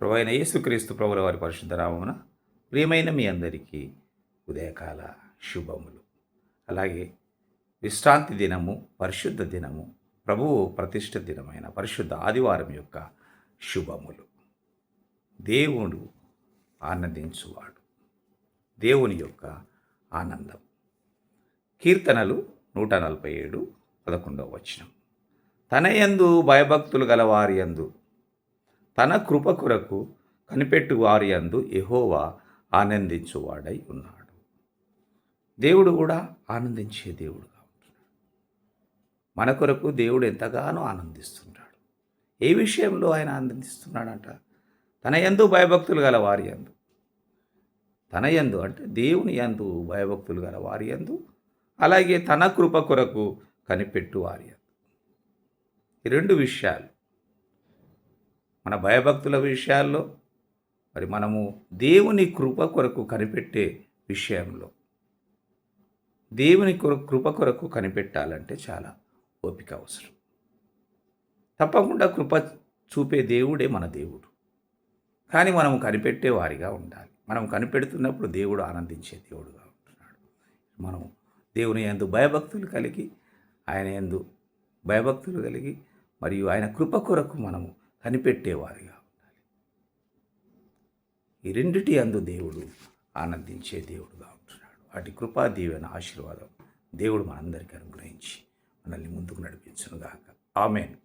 ప్రభువైన యేసుక్రీస్తు ప్రభుల వారి పరిశుద్ధ నామమున ప్రియమైన మీ అందరికీ ఉదయకాల శుభములు. అలాగే విశ్రాంతి దినము, పరిశుద్ధ దినము, ప్రభువు ప్రతిష్ఠ దినమైన పరిశుద్ధ ఆదివారం యొక్క శుభములు. దేవుడు ఆనందించువాడు, దేవుని యొక్క ఆనందం. కీర్తనలు 147, 11వ వచనం. తన యందు భయభక్తులు గల వారి యందు, తన కృప కొరకు కనిపెట్టు వారి యందు యెహోవా ఆనందించువాడై ఉన్నాడు. దేవుడు కూడా ఆనందించే దేవుడుగా ఉంటున్నాడు. మన కొరకు దేవుడు ఎంతగానో ఆనందిస్తున్నాడు. ఏ విషయంలో ఆయన ఆనందిస్తున్నాడంట? తన యందు భయభక్తులు గల వారి యందు. తన యందు అంటే దేవుని యందు భయభక్తులు గల వారి యందు, అలాగే తన కృప కొరకు కనిపెట్టు వారి యందు. ఈ రెండు విషయాలు, మన భయభక్తుల విషయాల్లో, మరి మనము దేవుని కృప కొరకు కనిపెట్టే విషయంలో, దేవుని కృప కొరకు కనిపెట్టాలంటే చాలా ఓపిక అవసరం. తప్పకుండా కృప చూపే దేవుడే మన దేవుడు. కానీ మనము కనిపెట్టే వారిగా ఉండాలి. మనం కనిపెడుతున్నప్పుడు దేవుడు ఆనందించే దేవుడుగా ఉంటున్నాడు. మనం దేవుని యందు భయభక్తులు కలిగి, ఆయన యందు భయభక్తులు కలిగి, మరియు ఆయన కృప కొరకు మనము కనిపెట్టేవారిగా ఉండాలి. ఈ రెండిటి యందు దేవుడు ఆనందించే దేవుడుగా ఉంటున్నాడు. వాటి కృపా దీవెన ఆశీర్వాదం దేవుడు మనందరికీ అనుగ్రహించి మనల్ని ముందుకు నడిపించునుగాక. ఆమేన్.